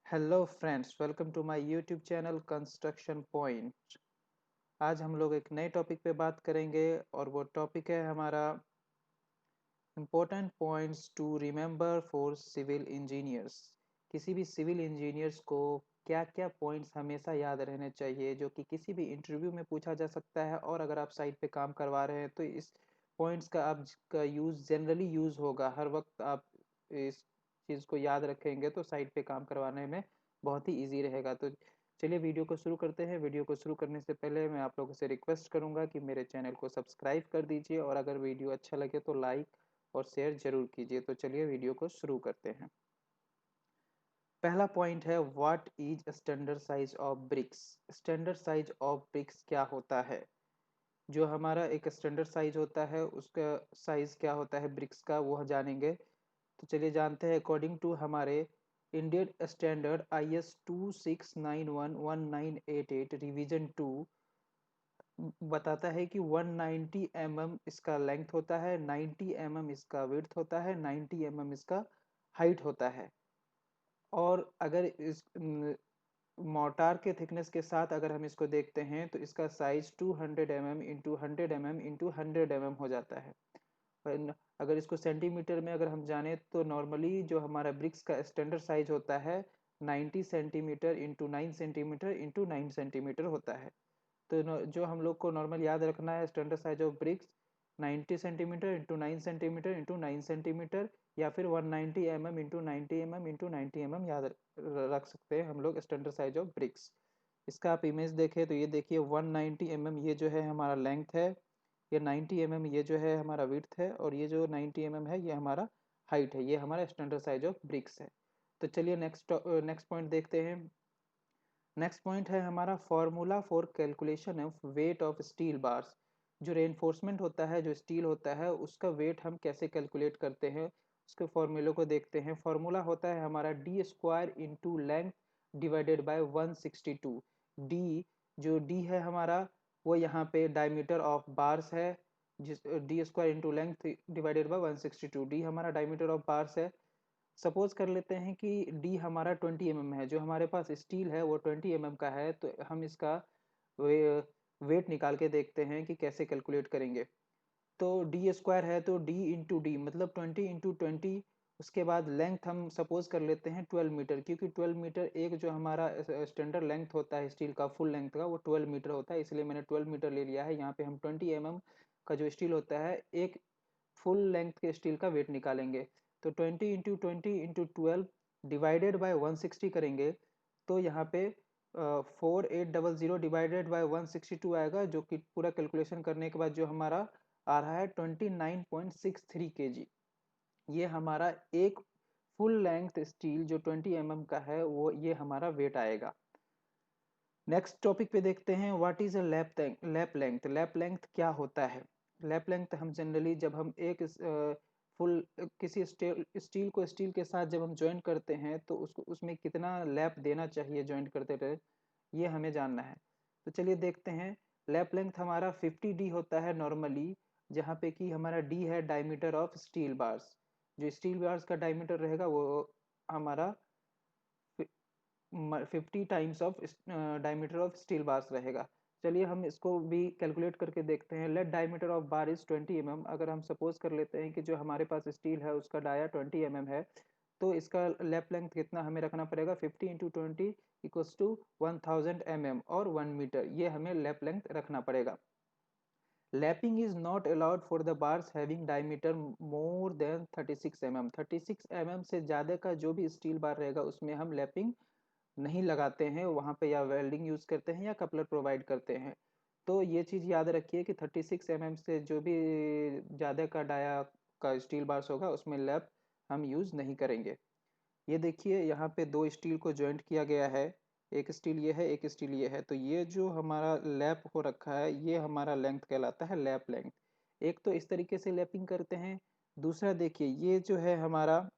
Hello friends, welcome to my YouTube channel construction point. आज हम लोग एक नए टॉपिक पे बात करेंगे और वो टॉपिक है हमारा important points to remember for civil engineers. किसी भी सिविल इंजीनियर्स को क्या क्या पॉइंट्स हमेशा याद रहने चाहिए जो कि किसी भी इंटरव्यू में पूछा जा सकता है, और अगर आप साइट पे काम करवा रहे हैं तो इस पॉइंट्स का आपका यूज़ जनरली यूज़ होगा हर वक्त। आप इस चीज़ को याद रखेंगे तो साइट पे काम करवाने में बहुत ही ईजी रहेगा। तो चलिए वीडियो को शुरू करते हैं। वीडियो को शुरू करने से पहले मैं आप लोगों से रिक्वेस्ट करूंगा कि मेरे चैनल को सब्सक्राइब कर दीजिए, और अगर वीडियो अच्छा लगे तो लाइक और शेयर जरूर कीजिए। तो चलिए वीडियो को शुरू करते हैं। पहला पॉइंट है, what is standard size of BRICS. Standard size of BRICS क्या होता है? जो हमारा एक स्टैंडर्ड साइज होता है उसका साइज क्या होता है ब्रिक्स का, वो जानेंगे। तो चलिए जानते हैं। अकॉर्डिंग टू हमारे इंडियन स्टैंडर्ड IS 26911988 रिवीजन 2 बताता है कि 190 mm इसका लेंथ होता है, 90 mm इसका विड्थ होता है, 90 mm इसका हाइट होता है। और अगर इस मोर्टार के थिकनेस के साथ अगर हम इसको देखते हैं तो इसका size 200 mm into 100 mm into 100 mm हो जाता है। अगर इसको सेंटीमीटर में अगर हम जाने तो नॉर्मली जो हमारा ब्रिक्स का स्टैंडर्ड साइज होता है 90 centimetre into 9 centimetre into 9 centimetre होता है। तो जो हम लोग को नॉर्मल याद रखना है, standard size of BRICS 90 centimetre into 9 centimetre into 9 centimetre, या फिर 190 mm into 90 mm into 90 mm याद रख सकते हैं हम लोग स्टैंडर्ड साइज ऑफ ब्रिक्स। इसका आप इमेज देखें तो ये देखिए 190 mm ये जो है हमारा लेंथ है, ये 90 mm ये जो है हमारा विड्थ है, और ये जो 90 mm है ये हमारा हाइट है। ये हमारा स्टैंडर्ड साइज ऑफ ब्रिक्स है। तो चलिए नेक्स्ट पॉइंट देखते हैं। नेक्स्ट पॉइंट है हमारा formula for calculation of weight of steel bars. जो रेनफोर्समेंट होता है, जो स्टील होता है, उसका वेट हम कैसे कैलकुलेट करते हैं, उसके फॉर्मूले को देखते हैं। फॉर्मूला होता है हमारा D² into length divided by 162। D, जो डी है हमारा वो यहाँ पे डायमीटर ऑफ बार्स है, जिस D² into length divided by 162। D हमारा डायमीटर ऑफ बार्स है। सपोज कर लेते हैं कि डी हमारा 20 mm है, जो हमारे पास स्टील है वो 20 mm का है, तो हम इसका वेट निकाल के देखते हैं कि कैसे कैलकुलेट करेंगे। तो D² है तो D इंटू डी मतलब 20 इंटू 20। उसके बाद लेंथ हम सपोज कर लेते हैं 12 मीटर, क्योंकि 12 मीटर एक जो हमारा स्टैंडर्ड लेंथ होता है स्टील का फुल लेंथ का वो 12 मीटर होता है, इसलिए मैंने 12 मीटर ले लिया है। यहाँ पे हम 20 mm का जो स्टील होता है एक फुल लेंथ के स्टील का वेट निकालेंगे। तो 20 इंटू 20 इंटू 12 डिवाइडेड बाय 160 करेंगे, तो यहाँ पे 4800 डिवाइडेड बाय 162 आएगा, जो कि पूरा कैलकुलेशन करने के बाद जो हमारा आ रहा है 29.63 kg। ये हमारा एक फुल लेंथ स्टील जो 20 mm का है वो ये हमारा वेट आएगा। नेक्स्ट टॉपिक पे देखते हैं, what is a lap length. Lap length क्या होता है? लैप लेंथ हम जनरली जब हम एक फुल किसी स्टील को स्टील के साथ जब हम ज्वाइन करते हैं तो उसको उसमें कितना लैप देना चाहिए ज्वाइंट करते रहे, ये हमें जानना है। तो चलिए देखते हैं। लैप लेंथ हमारा 50D होता है नॉर्मली, जहाँ पे कि हमारा डी है डायमीटर ऑफ स्टील बार्स। जो स्टील बार्स का डायमीटर रहेगा वो हमारा 50 times of diameter of steel bars रहेगा। चलिए हम इसको भी कैलकुलेट करके देखते हैं। Let diameter of bar is 20 mm। अगर हम सपोज कर लेते हैं कि जो हमारे पास स्टील है उसका डाया 20 mm है, तो इसका लैप लेंथ कितना हमें रखना पड़ेगा? 50 इंटू 20 इक्वल्स टू 1000 mm और 1 मीटर, ये हमें लैप लेंथ रखना पड़ेगा। Lapping is not allowed for the bars having diameter more than 36 mm। 36 mm से ज़्यादा का जो भी स्टील बार रहेगा उसमें हम लैपिंग नहीं लगाते हैं वहाँ पे, या वेल्डिंग यूज़ करते हैं या कपलर प्रोवाइड करते हैं। तो ये चीज़ याद रखिए कि 36 mm से जो भी ज़्यादा का डाया का स्टील बार्स होगा उसमें लैप हम यूज़ नहीं करेंगे। ये देखिए यहाँ पे दो स्टील को जॉइंट किया गया है, एक स्टील ये है एक स्टील ये है, तो ये जो हमारा लैप हो रखा है ये हमारा लेंथ कहलाता है, लैप लेंथ। एक तो इस तरीके से लैपिंग करते हैं। दूसरा देखिए ये जो है हमारा,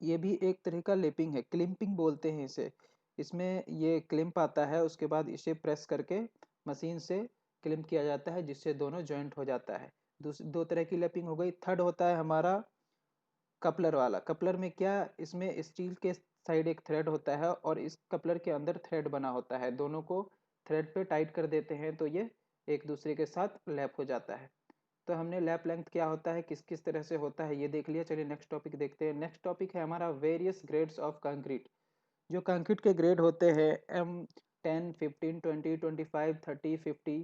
ये भी एक तरह का लेपिंग है, क्लिपिंग बोलते हैं इसे। इसमें ये क्लिप आता है, उसके बाद इसे प्रेस करके मशीन से क्लिप किया जाता है जिससे दोनों जॉइंट हो जाता है। दो तरह की लैपिंग हो गई। थर्ड होता है हमारा कपलर वाला। कपलर में क्या, इसमें स्टील के साइड एक थ्रेड होता है और इस कपलर के अंदर थ्रेड बना होता है, दोनों को थ्रेड पे टाइट कर देते हैं तो ये एक दूसरे के साथ लैप हो जाता है। तो हमने लैप लेंथ क्या होता है, किस किस तरह से होता है ये देख लिया। चलिए नेक्स्ट टॉपिक देखते हैं। नेक्स्ट टॉपिक है हमारा वेरियस ग्रेड्स ऑफ कंक्रीट। जो कंक्रीट के ग्रेड होते हैं M10, 15, 20, 25, 30, 50,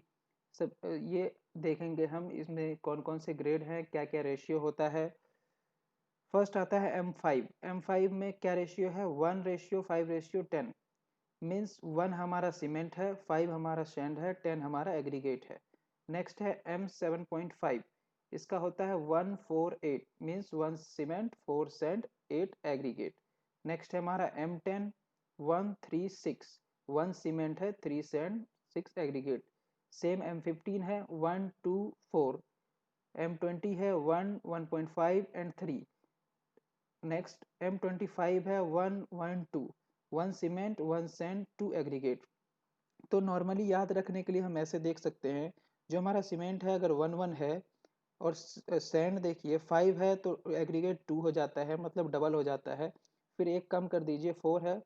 सब ये देखेंगे हम। इसमें कौन कौन से ग्रेड हैं, क्या क्या रेशियो होता है। फर्स्ट आता है M5। M5 में क्या रेशियो है, 1:5:10। मीन्स 1 हमारा सीमेंट है, 5 हमारा सैंड है, 10 हमारा एग्रीगेट है। नेक्स्ट है M7.5। इसका होता है 1:4:8, means 1 cement, 4 sand, 8 aggregate. Next है हमारा M10, 1:3:6। 1 सीमेंट है, 3 सैंड, 6 एग्रीगेट। सेम M15 है 1:2:4। M20 है 1:1.5 एंड 3। नेक्स्ट M25 है 1:1:2। 1 सीमेंट, 1 सैंड, 2 एग्रीगेट। तो नॉर्मली याद रखने के लिए हम ऐसे देख सकते हैं, जो हमारा सीमेंट है अगर 1:1 है और सैंड देखिए 5 है तो एग्रीगेट 2 हो जाता है, मतलब डबल हो जाता है। फिर एक कम कर दीजिए, 4 है,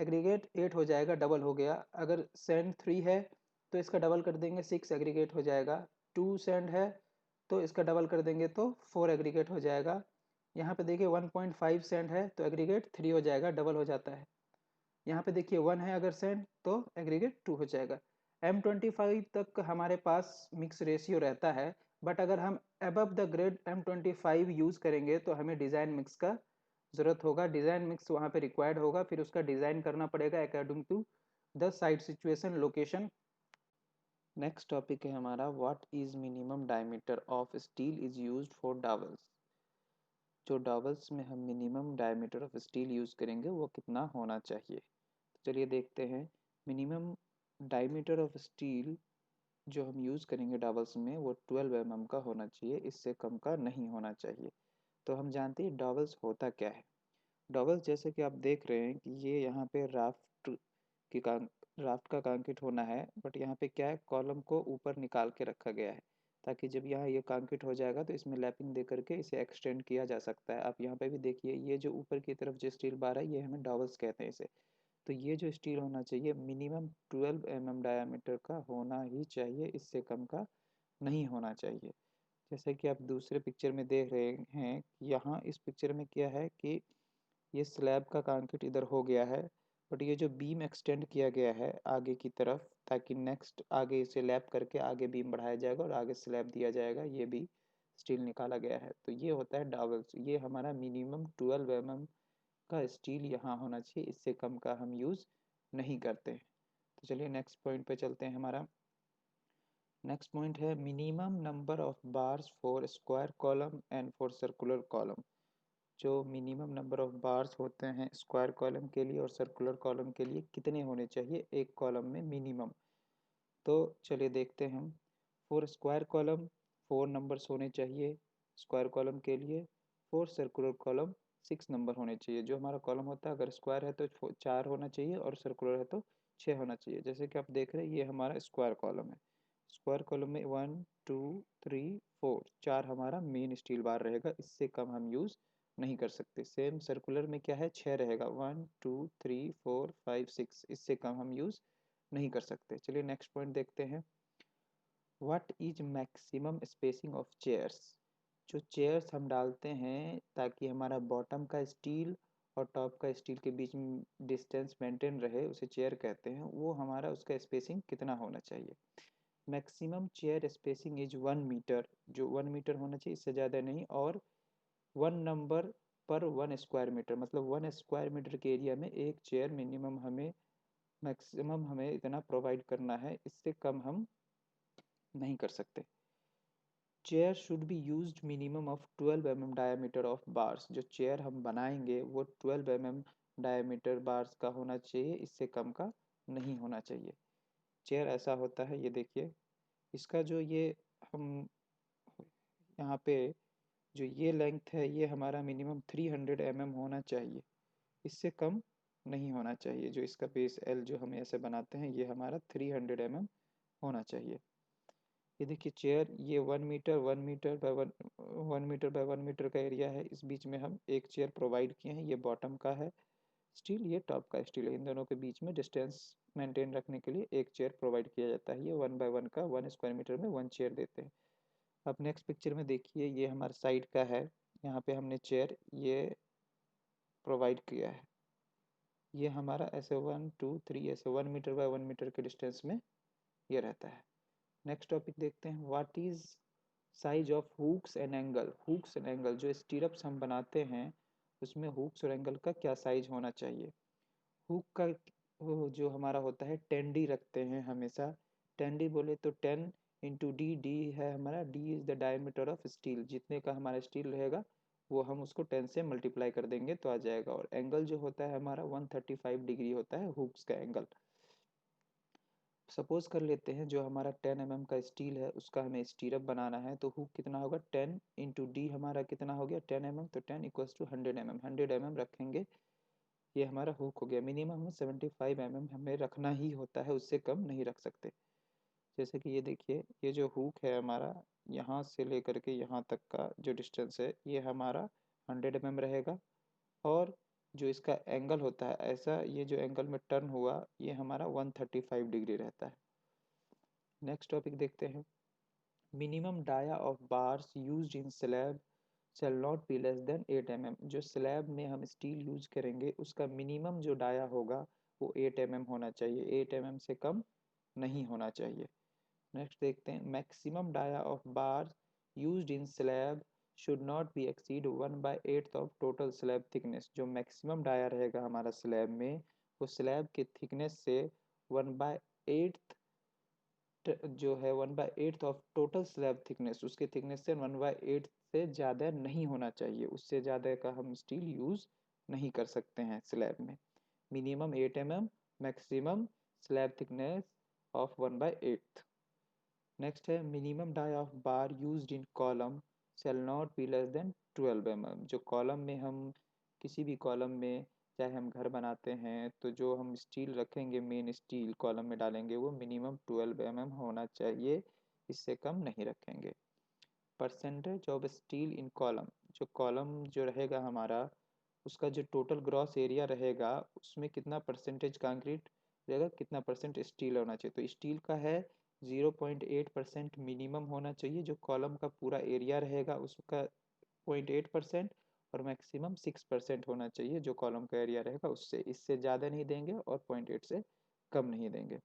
एग्रीगेट 8 हो जाएगा, डबल हो गया। अगर सैंड 3 है तो इसका डबल कर देंगे, 6 एग्रीगेट हो जाएगा। 2 सैंड है तो इसका डबल कर देंगे तो 4 एग्रीगेट हो जाएगा। यहाँ पे देखिए 1.5 सैंड है तो एग्रीगेट 3 हो जाएगा, डबल हो जाता है। यहाँ पे देखिए 1 है अगर सेंड तो एग्रीगेट 2 हो जाएगा। M25 तक हमारे पास मिक्स रेशियो रहता है, बट अगर हम above the grade M25 use करेंगे तो हमें डिजाइन मिक्स का जरूरत होगा। डिजाइन मिक्स वहाँ पे रिक्वायर्ड होगा, फिर उसका डिजाइन करना पड़ेगा according to the site situation, location. Next topic है हमारा, what is minimum diameter of steel is used for dowels. जो डॉवल्स में हम minimum diameter of steel use करेंगे वो कितना होना चाहिए। चलिए देखते हैं। मिनिमम डायमीटर ऑफ स्टील जो हम यूज़ करेंगे डॉवल्स में वो 12 mm का होना चाहिए, इससे कम का नहीं होना चाहिए। तो हम जानते हैं डॉवल्स होता क्या है। डॉवल्स जैसे कि आप देख रहे हैं कि ये यहाँ पे की कां राफ्ट का कंक्रीट होना है, बट यहाँ पे क्या है, कॉलम को ऊपर निकाल के रखा गया है ताकि जब यहाँ ये कंक्रीट हो जाएगा तो इसमें लैपिंग दे करके इसे एक्सटेंड किया जा सकता है। आप यहाँ पे भी देखिए, ये जो ऊपर की तरफ जो स्टील बार है ये हमें डॉवल्स कहते हैं इसे। तो ये जो स्टील होना चाहिए मिनिमम 12 mm डायामीटर का होना ही चाहिए, इससे कम का नहीं होना चाहिए। जैसे कि आप दूसरे पिक्चर में देख रहे हैं, यहाँ इस पिक्चर में क्या है कि ये स्लैब का कंक्रीट इधर हो गया है, बट ये जो बीम एक्सटेंड किया गया है आगे की तरफ ताकि नेक्स्ट आगे इसे लैप करके आगे बीम बढ़ाया जाएगा और आगे स्लैब दिया जाएगा, ये भी स्टील निकाला गया है। तो ये होता है डावल्स। ये हमारा मिनिमम 12 mm का स्टील यहाँ होना चाहिए, इससे कम का हम यूज़ नहीं करते हैं। तो चलिए नेक्स्ट पॉइंट पे चलते हैं। हमारा नेक्स्ट पॉइंट है minimum number of bars for square column and for circular column. जो मिनिमम नंबर ऑफ बार्स होते हैं स्क्वायर कॉलम के लिए और सर्कुलर कॉलम के लिए कितने होने चाहिए एक कॉलम में मिनिमम। तो चलिए देखते हैं हम। फॉर स्क्वायर कॉलम 4 नंबर्स होने चाहिए स्क्वायर कॉलम के लिए। फॉर सर्कुलर कॉलम 6 नंबर होने चाहिए। जो हमारा कॉलम होता है अगर स्क्वायर है तो 4 होना चाहिए और सर्कुलर है तो 6 होना चाहिए। जैसे कि आप देख रहे हैं ये हमारा स्क्वायर कॉलम है। स्क्वायर कॉलम में 1 2 3 4 4 हमारा मेन स्टील बार रहेगा, इससे कम हम यूज़ नहीं कर सकते। सेम सर्कुलर में क्या है, 6 रहेगा, 1 2 3 4 5 6, इससे कम हम यूज़ नहीं कर सकते। चलिए नेक्स्ट पॉइंट देखते हैं। What is maximum spacing of chairs. जो चेयर्स हम डालते हैं ताकि हमारा बॉटम का स्टील और टॉप का स्टील के बीच में डिस्टेंस मेंटेन रहे, उसे चेयर कहते हैं। वो हमारा उसका स्पेसिंग कितना होना चाहिए। Maximum chair spacing is 1 metre. जो 1 मीटर होना चाहिए, इससे ज़्यादा नहीं। और 1 नंबर पर 1 स्क्वायर मीटर, मतलब 1 स्क्वायर मीटर के एरिया में एक चेयर मिनिमम हमें, मैक्सिमम हमें इतना प्रोवाइड करना है, इससे कम हम नहीं कर सकते। Chair should be used minimum of 12 mm diameter of bars. जो चेयर हम बनाएंगे वो 12 mm डायमीटर बार्स का होना चाहिए, इससे कम का नहीं होना चाहिए। चेयर ऐसा होता है, ये देखिए इसका जो ये हम यहाँ पे जो ये लेंथ है ये हमारा मिनिमम 300 mm होना चाहिए, इससे कम नहीं होना चाहिए। जो इसका बेस एल जो हम ऐसे बनाते हैं ये हमारा 300 mm होना चाहिए। ये देखिए चेयर, ये 1 metre 1 metre by 1 metre by 1 metre का एरिया है, इस बीच में हम एक चेयर प्रोवाइड किए हैं, ये बॉटम का है। स्टील, ये टॉप का स्टील है। इन दोनों के बीच में डिस्टेंस मेंटेन रखने के लिए एक चेयर प्रोवाइड किया जाता है। ये 1 बाय 1 का 1 स्क्वायर मीटर में 1 चेयर देते हैं। अब नेक्स्ट पिक्चर में देखिए, ये हमारे साइड का है। यहाँ पे हमने चेयर ये प्रोवाइड किया है। ये हमारा ऐसे 1 2 3 ऐसे 1 मीटर बाय 1 मीटर के डिस्टेंस में ये रहता है। नेक्स्ट टॉपिक देखते हैं, what is size of hooks and angle. Hooks and angle, जो स्टीरअप्स हम बनाते हैं उसमें हुक्स और एंगल का क्या साइज होना चाहिए। हुक का वो जो हमारा होता है 10D रखते हैं हमेशा। 10D बोले तो 10 × D, डी है हमारा, D is the diameter of steel. जितने का हमारा स्टील रहेगा वो हम उसको 10 से मल्टीप्लाई कर देंगे तो आ जाएगा। और एंगल जो होता है हमारा 135 डिग्री होता है हुक्स का एंगल। सपोज कर लेते हैं जो हमारा 10 mm का स्टील है उसका हमें स्टीरअप बनाना है, तो हुक कितना होगा, 10 × D हमारा कितना हो गया 10 mm, तो 10 = 100 mm, 100 mm रखेंगे। ये हमारा हुक हो गया। मिनिमम हमें 75 mm हमें रखना ही होता है, उससे कम नहीं रख सकते। जैसे कि ये देखिए, ये जो हुक है हमारा, यहाँ से लेकर के यहाँ तक का जो डिस्टेंस है ये हमारा 100 mm रहेगा। और जो इसका एंगल होता है ऐसा, ये जो एंगल में टर्न हुआ ये हमारा 135 डिग्री रहता है। नेक्स्ट टॉपिक देखते हैं, minimum dia of bars used in slab shall not be less than 8 mm। जो स्लैब में हम स्टील यूज करेंगे उसका मिनिमम जो डाया होगा वो 8 mm होना चाहिए, 8 mm से कम नहीं होना चाहिए। नेक्स्ट देखते हैं, maximum dia of bar used in slab should not be exceed 1/8 of total slab thickness. जो मैक्सिमम डाया रहेगा हमारा स्लैब में वो स्लैब के थिकनेस से 1/8 जो है 1/8 ऑफ टोटल स्लैब थिकनेस, उसके थिकनेस से 1/8 से ज़्यादा नहीं होना चाहिए। उससे ज़्यादा का हम स्टील यूज़ नहीं कर सकते हैं स्लैब में। Minimum 8 mm, maximum slab thickness of 1/8। Next है, minimum dia of bar used in column shall not be less than 12 mm। जो कॉलम में हम किसी भी कॉलम में चाहे हम घर बनाते हैं तो जो हम स्टील रखेंगे मेन स्टील कॉलम में डालेंगे वो मिनिमम 12 mm होना चाहिए, इससे कम नहीं रखेंगे। Percentage of steel in column, जो कॉलम जो रहेगा हमारा उसका जो टोटल ग्रॉस एरिया रहेगा उसमें कितना परसेंटेज कंक्रीट रहेगा, कितना परसेंट स्टील होना चाहिए। तो स्टील का है 0.8% मिनिमम होना चाहिए। जो कॉलम का पूरा एरिया रहेगा उसका 0.8%, और मैक्सिमम 6% होना चाहिए जो कॉलम का एरिया रहेगा उससे, इससे ज़्यादा नहीं देंगे और 0.8 से कम नहीं देंगे।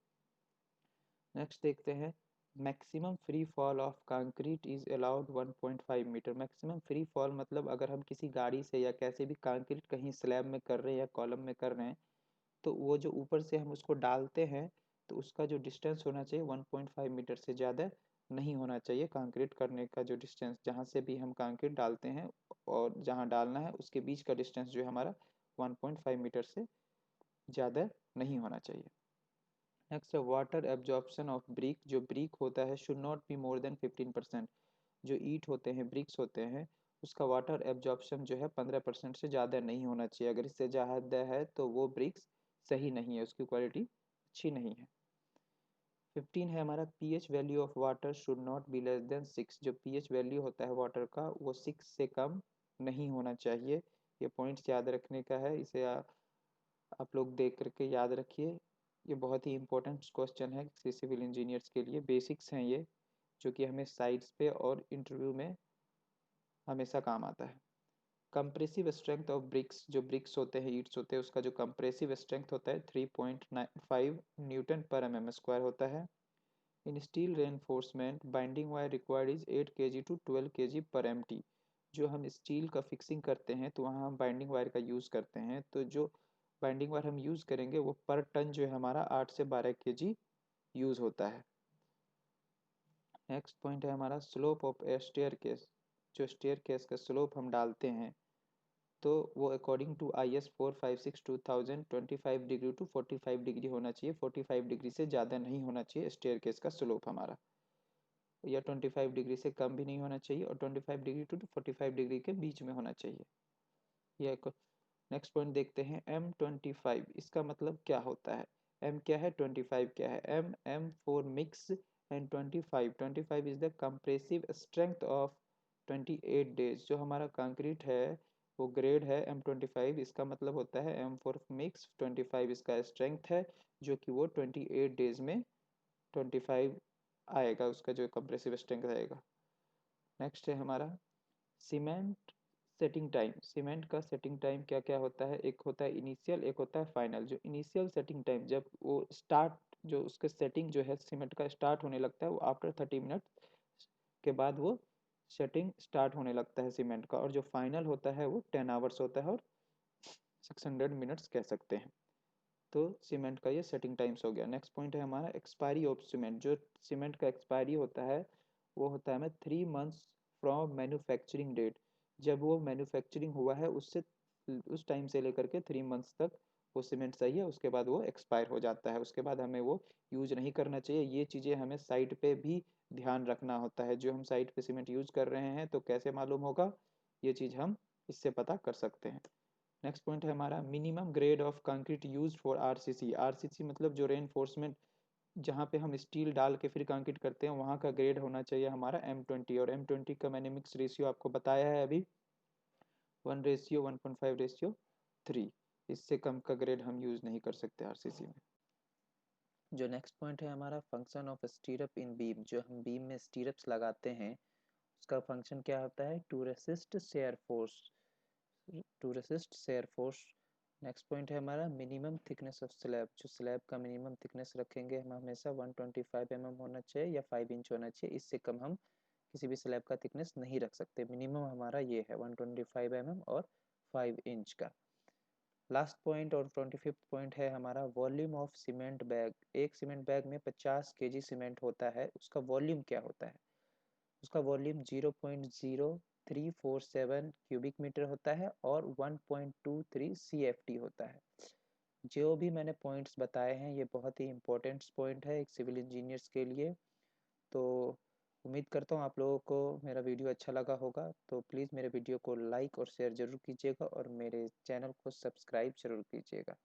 नेक्स्ट देखते हैं, maximum free fall of concrete is allowed 1.5 metre. Maximum free fall मतलब अगर हम किसी गाड़ी से या कैसे भी कंक्रीट कहीं स्लैब में कर रहे हैं या कॉलम में कर रहे हैं तो वो जो ऊपर से हम उसको डालते हैं तो उसका जो डिस्टेंस होना चाहिए 1.5 मीटर से ज़्यादा नहीं होना चाहिए। कंक्रीट करने का जो डिस्टेंस, जहाँ से भी हम कंक्रीट डालते हैं और जहाँ डालना है उसके बीच का डिस्टेंस जो है हमारा 1.5 मीटर से ज़्यादा नहीं होना चाहिए। नेक्स्ट है, वाटर एब्जॉर्प्शन ऑफ ब्रिक। जो ब्रिक होता है should not be more than 15%। जो ईंट होते हैं, ब्रिक्स होते हैं, उसका वाटर एब्जॉर्प्शन जो है 15% से ज़्यादा नहीं होना चाहिए। अगर इससे ज़्यादा है तो वो ब्रिक्स सही नहीं है, उसकी क्वालिटी अच्छी नहीं है। 15 है हमारा, pH value of water should not be less then 6। जो पीएच वैल्यू होता है वाटर का वो 6 से कम नहीं होना चाहिए। ये पॉइंट्स याद रखने का है, इसे आप लोग देख करके याद रखिए। ये बहुत ही इंपॉर्टेंट क्वेश्चन है सिविल इंजीनियर्स के लिए, बेसिक्स हैं ये जो कि हमें साइट्स पे और इंटरव्यू में हमेशा काम आता है। कंप्रेसिव स्ट्रेंथ ऑफ ब्रिक्स, जो ब्रिक्स होते हैं, ईट्स होते हैं, उसका जो कंप्रेसिव स्ट्रेंथ होता है 3.95 न्यूटन पर mm² होता है। In steel reinforcement binding wire required is 8 kg to 12 kg पर MT। जो हम स्टील का फिक्सिंग करते हैं तो वहाँ हम बाइंडिंग वायर का यूज़ करते हैं, तो जो बाइंडिंग वायर हम यूज़ करेंगे वो पर टन जो है हमारा 8 से 12 kg यूज़ होता है। नेक्स्ट पॉइंट है हमारा, slope of a staircase. जो स्टेयर केस का स्लोप हम डालते हैं तो वो according to IS 456/2000 25 degree to 45 degree होना चाहिए। 45 डिग्री से ज़्यादा नहीं होना चाहिए स्टेयर केस का स्लोप हमारा, या 25 डिग्री से कम भी नहीं होना चाहिए और 25 डिग्री टू 45 डिग्री के बीच में होना चाहिए। यह नेक्स्ट पॉइंट देखते हैं, M25 इसका मतलब क्या होता है। M क्या है, 25 क्या है। M for mix and 25 is the compressive strength of 28 days. जो हमारा कंक्रीट है वो ग्रेड है M25, इसका मतलब होता है M फॉर मिक्स, 25 इसका स्ट्रेंथ है, जो कि वो 28 डेज में 25 आएगा, उसका जो कंप्रेसिव स्ट्रेंथ आएगा। नेक्स्ट है हमारा सीमेंट सेटिंग टाइम। सीमेंट का सेटिंग टाइम क्या क्या होता है, एक होता है इनिशियल, एक होता है फाइनल। जो इनिशियल सेटिंग टाइम, जब वो स्टार्ट, जो उसका सेटिंग जो है सीमेंट का स्टार्ट होने लगता है, वो आफ्टर 30 मिनट के बाद वो सेटिंग स्टार्ट होने लगता है सीमेंट का। और जो फाइनल होता है वो 10 आवर्स होता है, और 600 मिनट्स कह सकते हैं। तो सीमेंट का ये सेटिंग टाइम्स हो गया। नेक्स्ट पॉइंट है हमारा एक्सपायरी ऑफ सीमेंट। जो सीमेंट का एक्सपायरी होता है वो होता है हमें 3 मंथ्स फ्रॉम मैन्युफैक्चरिंग डेट। जब वो मैन्युफैक्चरिंग हुआ है उससे, उस टाइम से लेकर के 3 मंथ्स तक वो सीमेंट सही है, उसके बाद वो एक्सपायर हो जाता है, उसके बाद हमें वो यूज नहीं करना चाहिए। ये चीज़ें हमें साइट पे भी ध्यान रखना होता है। जो हम साइट पे सीमेंट यूज कर रहे हैं तो कैसे मालूम होगा, ये चीज़ हम इससे पता कर सकते हैं। नेक्स्ट पॉइंट है हमारा minimum grade of concrete use for RCC. RCC मतलब जो रेनफोर्समेंट, जहाँ पे हम स्टील डाल के फिर कंक्रीट करते हैं, वहाँ का ग्रेड होना चाहिए हमारा M20। और M20 का मैंने मिक्स रेशियो आपको बताया है अभी, 1:1.5:3। इससे कम का ग्रेड हम यूज नहीं कर सकते आरसीसी में। जो नेक्स्ट पॉइंट है हमारा फंक्शन ऑफ स्टीरअप इन बीम। जो हम बीम में स्टीरअप्स लगाते हैं उसका फंक्शन क्या होता है, to resist shear force, to resist shear force. Next point है हमारा मिनिमम थिकनेस ऑफ स्लैब। जो स्लैब का मिनिमम थिकनेस रखेंगे हम हमेशा 125 mm होना चाहिए या 5 इंच होना चाहिए। इससे कम हम किसी भी स्लैब का थिकनेस नहीं रख सकते। मिनिमम हमारा ये है 125 mm और 5 इंच का। लास्ट पॉइंट और 25th पॉइंट है हमारा वॉल्यूम ऑफ सीमेंट बैग। एक सीमेंट बैग में 50 kg सीमेंट होता है, उसका वॉल्यूम क्या होता है, उसका वॉल्यूम 0.0347 क्यूबिक मीटर होता है और 1.23 CFT होता है। जो भी मैंने पॉइंट्स बताए हैं ये बहुत ही इंपॉर्टेंट पॉइंट है एक सिविल इंजीनियर्स के लिए। तो उम्मीद करता हूँ आप लोगों को मेरा वीडियो अच्छा लगा होगा। तो प्लीज़ मेरे वीडियो को लाइक और शेयर ज़रूर कीजिएगा और मेरे चैनल को सब्सक्राइब ज़रूर कीजिएगा।